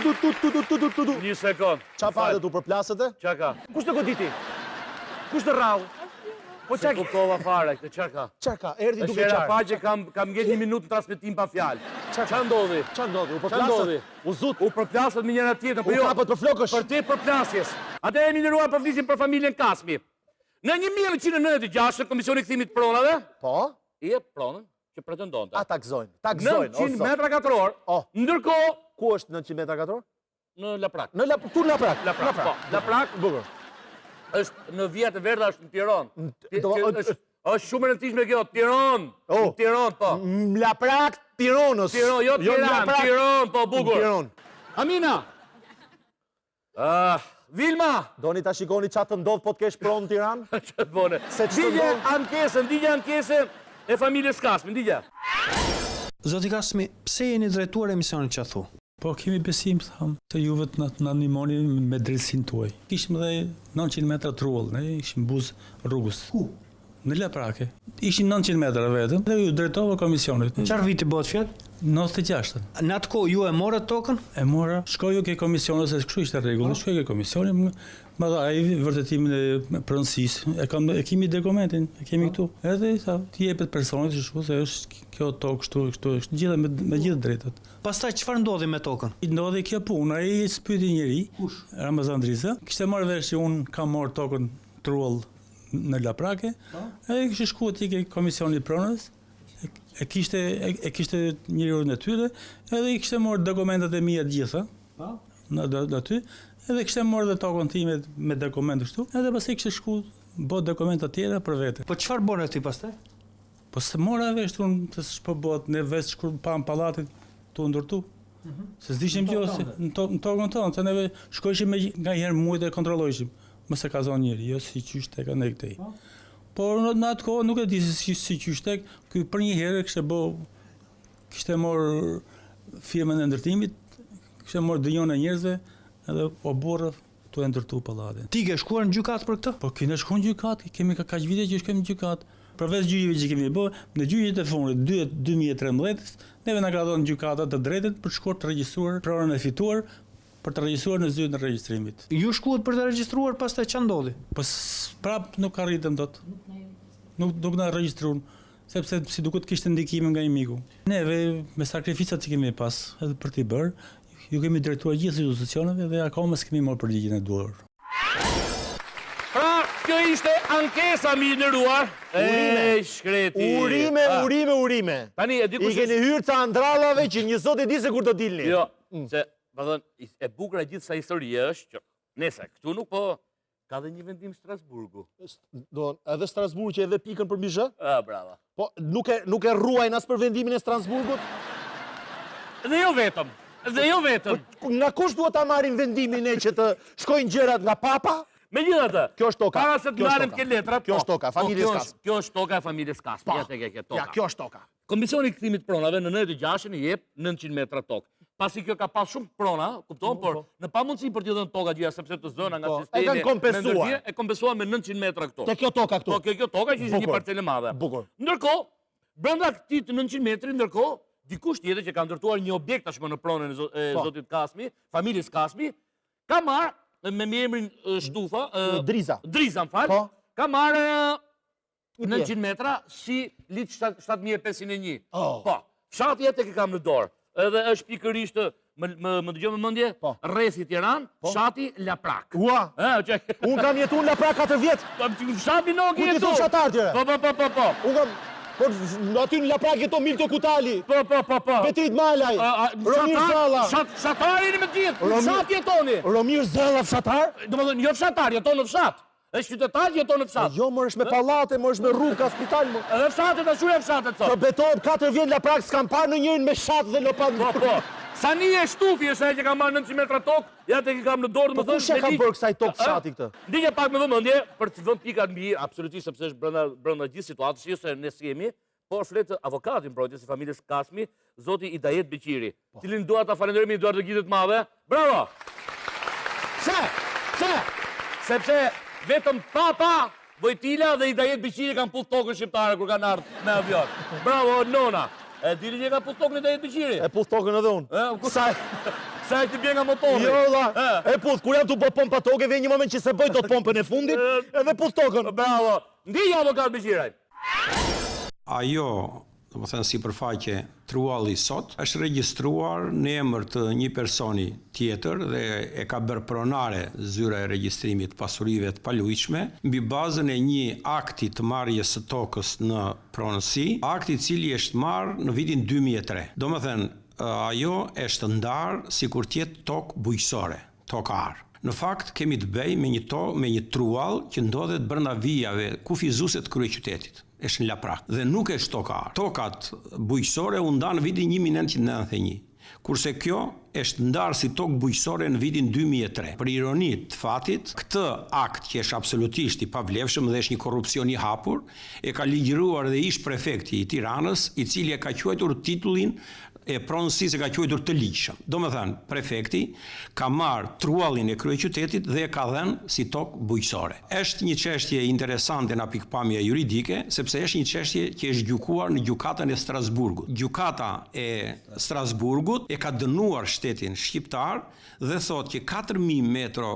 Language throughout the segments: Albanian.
Një sekund. Qa fa dhe tu për plasët e? Qa ka? Kush të goditi? Kush të rrau? Po Se kuptova fare, këtë qa ka? Qa ka? Erdi duke Është era qarë. pa që kam ngjet 1 minutë në transmetim pa fjalë. Qa ndodhi? Qa ndodhi? U për Qa ndodhi? plasët? U zut? U përplasët me njëra tjetër, po U jo. kapët për flokësh? Për te përplasjes. Ate e minderuar për flisim për familjen Kasmi. Në 1996 në Komisioni Kthimit Pronave, Po? i e pronën që pretendonte. A takzojnë. Takzojnë. 900 metra katror, Oh. ndërkohë Ku është 900 metra katror? në Laprak. Tu në Laprak. Laprak, po. Laprak Bukur. është në Vija të Verdha, është në Tiranë. do- Është shumë e rëndësishme kjo, Tiranë. Oh. Në Tiranë, po. Laprak, Tironës. Tiranë, jo Tiranë, Tiranë, po bukur. Tiranë. Amina. Vilma. Doni ta shikoni qa të ndodh po të kesh pronë në Tiranë? Që të bone. Se që të ndodh? Ndigje ankesën e familjes Kasmi, ndigje. Zoti Kasmi, pse jeni drejtuar emisionit që thu? Po kemi besim, tham, të juve të na ndihmoni me drejtësinë tuaj. Kishim edhe 900 metra trull, ne ishim buz rrugës. Ku? Në Laprake. Ishin 900 metra vetëm dhe ju drejtova komisionit. Çfarë viti bëhet fjalë? 96-ën. Në atë kohë ju e morët tokën? E mora, shkoju ke komisioni se kështu ishte rregull, shkoj ke komisioni, ma dha ai vërtetimin e pronësisë. E kemi dokumentin, e kemi këtu. Edhe sa ti jepet personit kështu se është kjo tokë kështu, gjithë me gjithë drejtat. Pastaj çfarë ndodhi me tokën? I ndodhi kjo punë, ai spyti njëri, Ramazan Driza, kishte marrë vesh që unë kam marrë tokën trull në Laprake, edhe kishte shkuar ti ke komisioni i pronës, e kishte njeriu në tyre, edhe i kishte marrë dokumentat e mia të gjitha. Në aty, edhe kishte marrë dhe tokën time me dokumente kështu, edhe pastaj kishte shkuar bë dokumenta tjera për vete. Po çfarë bën ti pastaj? Po se mora vesh unë se s'po bëhet ne vesh kur pam pallatit tu ndërtu. Se s'dishim gjë se në tokën tonë, se neve shkojshim nga herë muajt e kontrollojshim. Mos e ka zonë njëri, jo si qysh tek ne këtej. Por në atë kohë nuk e di se si qysh tek, ky për një herë kishte marrë firmën e ndërtimit, kishte marrë dënjon e njerëzve, edhe o burrë tu e ndërtu pallatin. Ti ke shkuar në gjykatë për këtë? Po kemi shkuar në gjykatë, kemi kaq vite që shkojmë në gjykatë. Përveç gjyqjeve që kemi bë, në gjyqjet e fundit 2013, neve na ka dhënë gjykata të drejtën për të shkuar të regjistruar pronën e fituar, për të regjistruar në zyrën e regjistrimit. Ju shkuat për të regjistruar, pastaj ç'a ndodhi? Po prap nuk arritëm dot. Nuk na regjistruan, sepse si duket kishte ndikime nga një miku. Neve me sakrificat që kemi pas, edhe për t'i bërë, ju kemi drejtuar gjithë institucioneve dhe akoma s'kemi marrë përgjigjen e duhur. Pra, kjo ishte ankesa mi nderuar. Urime. Shkreti. Urime. Tani e di I kush keni hyrë ca andrallave që një zot e di se kur do dilni. Jo, se, më thënë, e bukur e gjithë sa historie është që, nese, këtu nuk po, ka dhe një vendim Strasburgu. Edhe Strasburg që e dhe pikën për mbi zhë? Brava. Po nuk e ruajnë as për vendimin e Strasburgut? Dhe jo vetëm, Nga kush duhet ta marrin vendimin e që të shkojnë gjërat nga papa? Me gjithatë, Kjo është toka. para se të marrim ke letrat, Kjo është toka, familjes Kasmi. Kjo është toka e familjes Kasmi, ja tek e ke toka. Ja, kjo është toka. Komisioni i Kthimit Pronave në 96-ën i jep 900 metra tokë. Pasi kjo ka pas shumë prona, kupton, por në pamundësi për t'i dhënë toka gjëja sepse të zëna nga sistemi. E kanë kompensuar. E kompensuar me 900 metra këtu. Te kjo toka këtu. Po kjo toka që ishte një parcelë madhe. Bukur. Ndërkohë, brenda këtij të 900 metri, ndërkohë, dikush tjetër që ka ndërtuar një objekt tashmë në pronën e zotit Kasmi, familjes Kasmi, ka marrë me emrin Shtufa, Driza, më fal, ka marrë 900 metra si liç 7501. Po, fshati jetë e kam në dorë. Edhe është pikërisht më dëgjoj me mendje, rreth Tiranë, fshati Laprak. Ua, unë kam jetu në Laprak 4 vjet. Fshati nuk Ku ti jetu. thon fshatar tjere? Po. Unë kam, aty në Laprak jeton Milto Kutali. Po. Petit Malaj, Romir Zalla. Fshatari me gjithë, fshat jetoni. Romir Zalla fshatar? Domethënë jo fshatar, jeton në fshat. Është qytetar që jeton në fshat. Jo, më është me pallate, më është me rrugë, ka spital, më. Edhe fshatet, ashtu e fshatet Të sot. betohet 4 vjet Laprak s'kam parë në njërin me shat dhe në pan. Po. Sani e Shtufi është ai që ka marrë 900 metra tokë, ja tek i kam në dorë, Po kush e ka bërë kësaj tokë fshati këtë? Ndike pak me vëmendje për të vënë pikat mbi, absolutisht sepse është brenda gjithë situatës, jo se ne s'jemi, por flet avokati mbrojtjes së familjes Kasmi, zoti Idajet Beqiri, cilin dua ta falenderojmë Eduard të gjithë të madhe. Bravo! Pse? Sepse vetëm papa, Vojtila dhe Idajet Beqiri kanë puth tokën shqiptare kur kanë ardhur me avion. Bravo nona. E dini që ka puth tokën e Dejit Beqiri? E puth tokën edhe unë. Sa Sa e ti bje nga motori? Jo, dha. E puth, kur jam të bë pompa toke, vjen një moment që se bëj dot pompën e fundit, edhe puth tokën. Bravo. Ndija avokat Beqiraj. Ajo, do më thënë sipërfaqe trualli sot, është regjistruar në emër të një personi tjetër dhe e ka bërë pronare zyra e regjistrimit pasurive të palujshme mbi bazën e një akti të marrjes së tokës në pronësi, akti i cili është marrë në vitin 2003. Do më thënë, ajo është ndarë sikur të jetë tokë bujqësore, tokar. Në fakt kemi të bëjmë me një truall që ndodhet brenda vijave kufizuese të kryeqytetit. Është në Laprak dhe nuk është tokar. Tokat bujqësore u ndan në vitin 1991. Kurse kjo është ndarë si tokë bujqësore në vitin 2003. Për ironi të fatit, këtë akt që është absolutisht i pavlefshëm dhe është një korrupsion i hapur, e ka ligjëruar dhe ish prefekti i Tiranës, i cili e ka quajtur titullin e pronësisë e ka quajtur të ligjshëm. Do më thënë, prefekti ka marrë truallin e kryeqytetit dhe e ka dhënë si tokë bujqësore. Është një çështje interesante nga pikpamja juridike, sepse është një çështje që është gjykuar në gjykatën e Strasburgut. Gjykata e Strasburgut e ka dënuar shtetin shqiptar dhe thotë që 4000 metro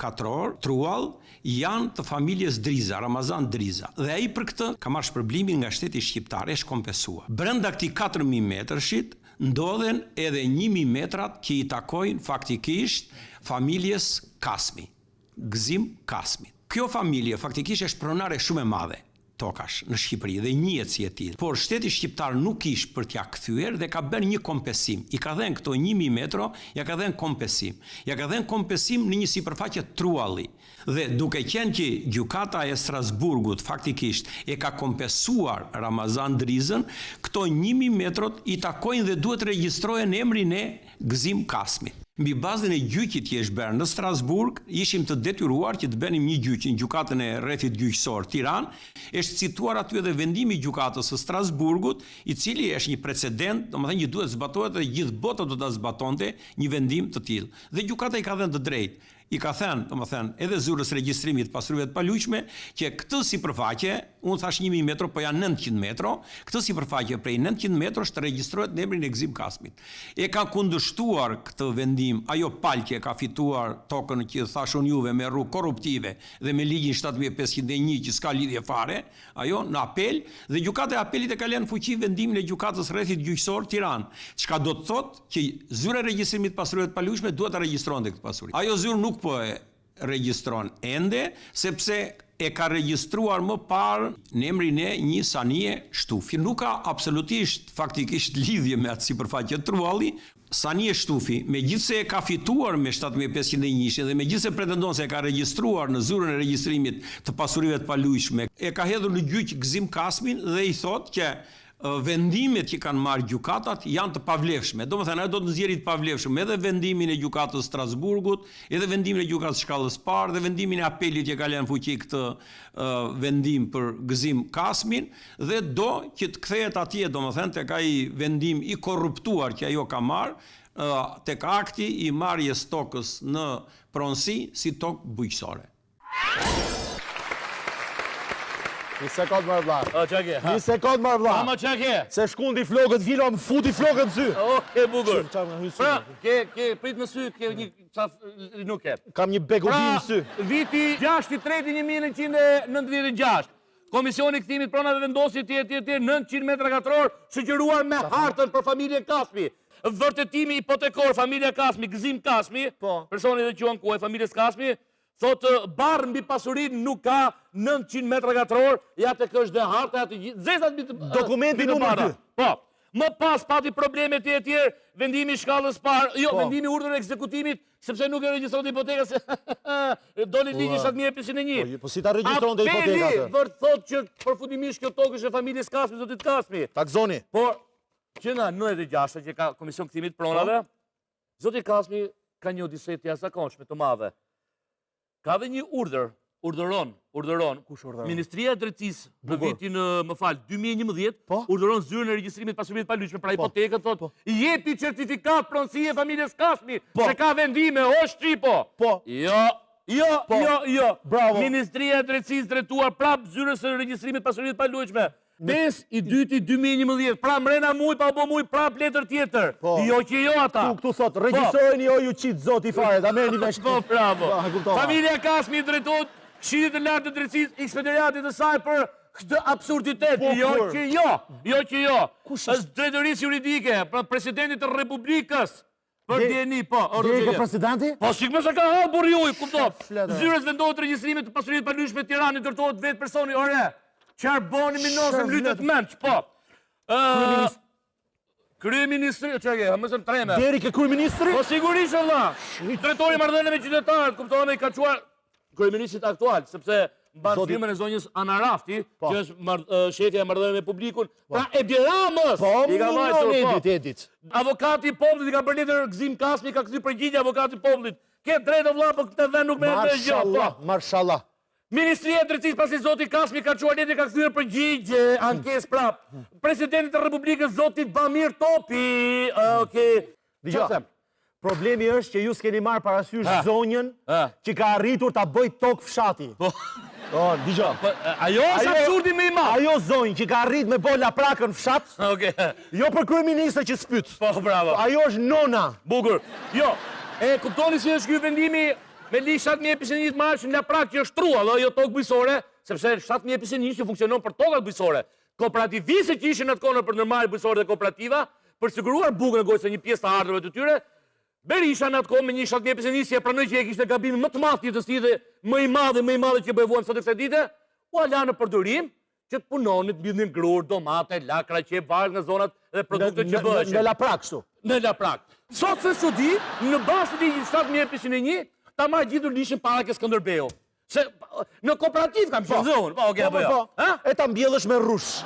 katror, truall, janë të familjes Driza, Ramazan Driza. Dhe ai për këtë ka marrë shpërblimin nga shteti shqiptar, është kompensuar. Brenda këtij 4000 metrëshit ndodhen edhe 1000 metrat që i takojnë faktikisht familjes Kasmi, Gzim Kasmi. Kjo familje faktikisht është pronare shumë e madhe tokash në Shqipëri dhe njihet si e tillë. Por shteti shqiptar nuk ishte për t'ia kthyer dhe ka bërë një kompensim. I ka dhënë këto 1000 metro, ja ka dhënë kompensim. Ja ka dhënë kompensim në një sipërfaqe trualli. Dhe duke qenë që gjykata e Strasburgut faktikisht e ka kompensuar Ramazan Drizën, këto 1000 metrot i takojnë dhe duhet regjistrohen emrin e Gzim Kasmit. Mbi bazën e gjyqit që është bërë në Strasburg, ishim të detyruar që të bënim një gjyq në gjykatën e rrethit gjyqësor Tiranë. Është cituar aty edhe vendimi i gjykatës së Strasburgut, i cili është një precedent, domethënë që duhet zbatohet dhe gjithë bota do ta zbatonte një vendim të tillë. Dhe gjykata i ka dhënë të drejtë. I ka thënë, domethënë, edhe zyrës regjistrimit pasurive të palujshme, që këtë sipërfaqe, unë thash 1000 metro, po janë 900 metro, këtë sipërfaqe prej 900 metrosh të regjistrohet në emrin e Gzim Kasmit. E ka kundërshtuar këtë vendim, ajo palë që ka fituar tokën që thashun juve me rrugë korruptive dhe me ligjin 7501 që s'ka lidhje fare, ajo në apel dhe gjykata e apelit e ka lënë fuqi vendimin e gjykatës rrethit gjyqësor Tiranë. Çka do të thotë që zyra e regjistrimit pasurive të palujshme duhet ta regjistronte këtë pasuri. Ajo zyrë nuk po e regjistron ende, sepse e ka regjistruar më parë në emrin e një Sanie Shtufi. Nuk ka absolutisht faktikisht lidhje me atë sipërfaqe trualli. Sanie Shtufi, megjithse e ka fituar me 7501 dhe megjithse pretendon se e ka regjistruar në zyrën e regjistrimit të pasurive të palujshme, e ka hedhur në gjyq Gzim Kasmin dhe i thotë që vendimet që kanë marrë gjykatat janë të pavlefshme. Domethënë ajo do të nxjerrë të pavlefshëm edhe vendimin e gjykatës Strasburgut, edhe vendimin e gjykatës shkallës parë dhe vendimin e apelit që ka lënë fuqi këtë vendim për Gzim Kasmin dhe do që të kthehet atje, domethënë tek ai vendim i korruptuar që ajo ka marrë tek akti i marrjes tokës në pronësi si tokë bujqësore. Një sekond më vlla. Çka ke? Një sekond më vlla. Ama çka ke? Se shkundi flokët vilo, më futi flokët në sy. Okej, bukur. Çfarë më hyj Pra, sy? ke prit në sy, ke një nuk ke. Kam një begodi në sy. Viti 6/3/1996. Komisioni i kthimit pronave vendosi etj 900 metra katror shoqëruar me hartën për familjen Kasmi. Vërtetimi hipotekor familja Kasmi, Gzim Kasmi, personi që quhen ku e familjes Kasmi, thotë barë mbi pasurinë nuk ka 900 metra katror, ja tek është dhe harta aty gjithë. Zezat mbi Dokumenti numër 2. Po. Më pas pati probleme të tjerë, vendimi i shkallës parë, jo, vendimi urdhër e ekzekutimit, sepse nuk e regjistronte hipoteka se doli ligji 7501. Po si ta regjistronte hipoteka atë? Apeli vërtet thotë që përfundimisht kjo tokë është e familjes Kasmi, zotit Kasmi. Takzoni. Por që në 96 që ka Komision Kthimit Pronave, zoti Kasmi ka një odiset të jashtëzakonshme të madhe. Ka dhe një urdhëron, kush urdhëron? Ministria e Drejtësisë në vitin, 2011, urdhëron zyrën e regjistrimit pasurive të palujshme, pra hipotekën thotë, jepi certifikat pronësie familjes Kasmi, se ka vendime, o shqipo. Jo. Bravo. Ministria e Drejtësisë drejtuar prap zyrës së regjistrimit pasurive të palujshme. 5 i dyti 2011, pra mrena muj, pa bo muj, pra letër tjetër. Jo që jo ata. Këtu thot, regjisojeni jo ju qitë zoti fare, da merrni vesh. Po, bravo. e kuptova. Familja Kasmi drejtohet Këshillit të Lartë të Drejtësisë Ekspediratit të saj për këtë absurditet. Jo që jo. Jo që jo. Është drejtërisë juridike, për presidentit të Republikës. Për djeni, po. Djeni ka presidenti? Po, shikmë se ka halë burri uj, kupto. Zyres vendohet regjistrimet të pasurisë të palyshme të Tiranit, ndërtohet vetë personi, ore. Qarë boni minosëm lytet menç, po. Kryeministri, që ke, mësëm treme. Deri ke kryeministri? Po, sigurisht, Allah. Drejtori marrëdhënieve qytetarët, kuptohet i ka quar kryeministrit aktual, sepse mban firmën e zonjës Ana Rafti, që është shefja e marrëdhënieve me publikun. Pra Edi Ramës i ka vajtur, Edit. Avokati i popullit i ka bërë letër Gzim Kasmi, ka kthyer përgjigje avokati i popullit. Ke drejtë vëlla, po këtë vend nuk merret me gjë. Marshallah. Ministria e Drejtësisë pasi zoti Kasmi ka çuar letër, ka kthyer përgjigje, ankesë prap. Presidenti të Republikës zoti Bamir Topi, okay. Dgjoj. Problemi është që ju s'keni marrë parasysh zonjën që ka arritur ta bëj tokë fshati. Po, dgjoj. Ajo është absurdi më i madh. Ajo zonjë që ka arrit me bola prakën fshat. Okej. Jo për kryeministër që spyt. Po, bravo. Ajo është nona. Bukur. Jo. E kuptoni si është ky vendimi me ligj 7021 marsh nga prak që është trua, jo tokë bujësore, sepse 7021 që funksionon për tokat bujësore. Kooperativistë që ishin atë kohë për ndërmarrje bujësore dhe kooperativa, për siguruar bukën e gojës së një pjesë të ardhurave të tyre, Berisha në atë kohë me një 7021 e pranoi që e kishte gabimin më të madh të jetës dhe më i madh që bëvuan sot kësaj dite, u ala në përdorim që të punonit mbi grur, domate, lakra, qep, varg nga zonat dhe produktet që bëhen. Në laprak kështu. Në laprak. Sot se çudi, në bazë të ligjit 7021, ta marrë gjithë lishin para ke Skënderbeu. Se në kooperativë kam qenë unë. Po, okay, apo jo. E ta mbjellësh me rrush.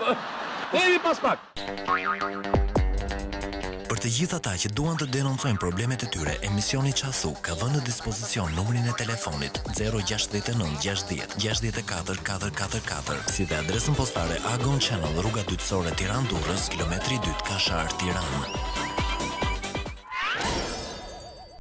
Kemi pas pak. Për të gjithë ata që duan të denoncojnë problemet e tyre, emisioni Qasu ka vënë në dispozicion numrin e telefonit 069 60 64 444, si dhe adresën postare Agon Channel, rruga Dytësore Tiranë Durrës, kilometri 2 Kashar, Tiranë.